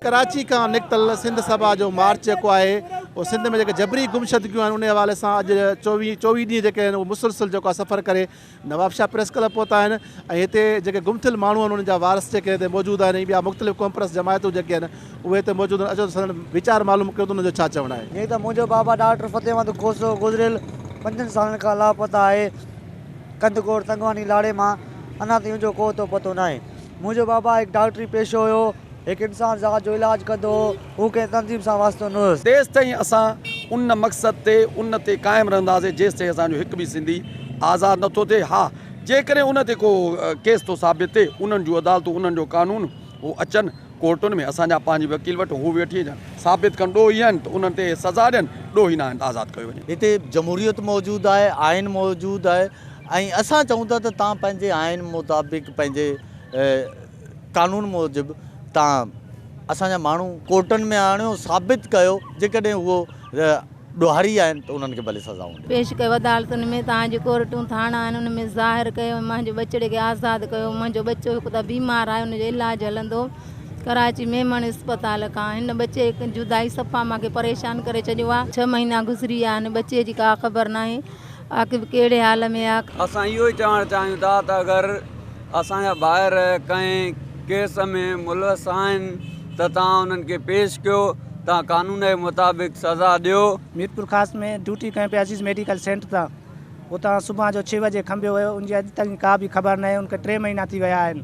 कराची का निकतल सिंध सभा जो मार्च जेको आहे वो सिंध में जेके जबरी गुमशदगियूं आहिनि उन हवाले सां अॼु 24 ॾींहं जेके आहिनि उहो मुसलसिल जेको आहे सफ़र करे नवाबशाह प्रेस क्लब पहुता आहिनि ऐं हिते जेके गुम थियल माण्हू आहिनि उन्हनि जा वारस जेके हिते मौजूदु आहिनि ॿिया मुख़्तलिफ़ कॉन्फ्रेंस जमायतूं जेके आहिनि उहे हिते मौजूदु आहिनि। अचो असां वीचार मालूम कयो त उन्हनि जो छा चवणु आहे। जीअं त मुंहिंजो बाबा डॉक्टर फ़तेह अहमद खोसो गुज़िरियल 5 सालनि खां लापता आहे कंदकोट तंगवानी लाड़े मां अञा ताईं हुनजो को पतो न आहे। मुंहिंजो बाबा हिकु डॉक्टरी पेशो हुयो, हिकु इंसान ज़ात जो इलाज कंदो हो, हू कंहिं तंज़ीम सां वास्तो न हुयुसि। तेसि ताईं असां उन मक़सद ते उन ते क़ाइमु रहंदासीं जेसि ताईं असांजो हिकु बि सिंधी आज़ादु नथो थिए। हा, जेकॾहिं उन ते को केस थो साबित थिए उन्हनि जूं अदालतूं उन्हनि जो कानून उहो अचनि कोर्टुनि में, असांजा पंहिंजी वकील वटि हू वेठी अचनि, साबित कनि ॾोही आहिनि त उन्हनि ते सज़ा ॾियनि, ॾोही न आहिनि आज़ादु कयो वञे। हिते जमहूरियत मौजूदु आहे, आइन मौजूदु आहे ऐं असां चऊं था त तव्हां पंहिंजे आइन मुताबिक़ पंहिंजे कानून मूजिबि तव्हां असांजा माण्हू कोर्टनि में आणियो, साबित कयो, जेकॾहिं उहो ॾोहारी आहिनि त उन्हनि खे भले सज़ाऊं पेश कयो अदालतुनि में। तव्हांजी कोर्टूं थाणा आहिनि उन में ज़ाहिर कयो मुंहिंजे बचड़े खे आज़ादु कयो। मुंहिंजो बच्चो हिकु त बीमार आहे, हुनजो इलाजु हलंदो कराची मेमन अस्पताल खां। हिन बच्चे जुदाई सफ़ा मूंखे परेशान करे छॾियो आहे। 6 महीना गुज़री विया आहिनि, बच्चे जी का ख़बर न आहे आख़िर कहिड़े हाल में आहे। असां इहो ई चवणु चाहियूं था त अगरि असांजा ॿाहिर कंहिं केस में मुलविस आहिनि त तव्हां उन्हनि खे पेश कयो, तव्हां कानून जे मुताबिक़ सज़ा ॾियो। मीरपुर ख़ास में ड्यूटी कहीं पे अजीज़ मेडिकल सेंटर था, उतां सुबुह जो 6 बजे खंबियो हुयो, उनजी अॼु ताईं का बि ख़बर न आहे। उनखे 3 महीना थी विया आहिनि।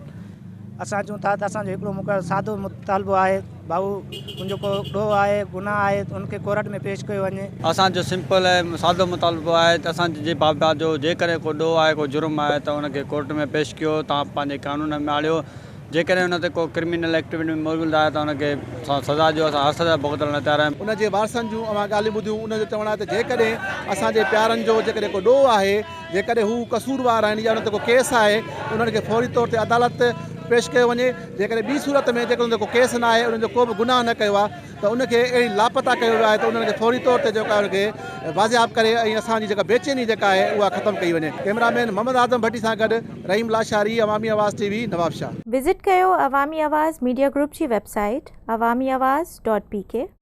असां चऊं था त असांजो हिकिड़ो मुक़ररु सादो मुतालबो आहे, भाऊ मुंहिंजो को ॾोह आहे, गुनाह आहे त उनखे कोर्ट में पेश कयो वञे। असांजो सिंपल ऐं सादो मुतालबो आहे त असांजे बाबा जो जेकॾहिं को ॾोह आहे, को जुर्म आहे त उनखे कोर्ट में पेश कयो, तव्हां पंहिंजे कानून में आणियो। जेकॾहिं हुन ते को क्रिमिनल एक्टिविटी मौजूदु आहे त हुनखे सज़ा ॾियो। असां हर सज़ा भुगतण लाइ तयारु आहियूं। उनजे वारसनि जूं अवां ॻाल्हियूं ॿुधियूं, उनजो चवणु आहे त जेकॾहिं असांजे प्यारनि जो जेकॾहिं को ॾोह आहे, जेकॾहिं हू कसूरवार आहिनि या उन ते को केस आहे, उन्हनि खे फौरी तौर ते अदालत पेश कयो वञे। जेकॾहिं ॿी सूरत में जेकॾहिं उन ते को केस न आहे, उन्हनि जो को बि गुनाह न कयो आहे त उनखे अहिड़ी लापता कयो वियो आहे त उन्हनि खे फौरी तौर ते जेका उनखे वाज़ियाब करे ऐं असांजी जेका बेचैनी जेका आहे उहा ख़तमु कई वञे। कैमरामैन मोहम्मद आज़म भट्टी सां गॾु रहीम लाशारी, अवामी आवाज़ TV, नवाबशाह। विज़िट कयो अवामी आवाज़ मीडिया ग्रुप जी वेबसाइट awamiawaz.pk।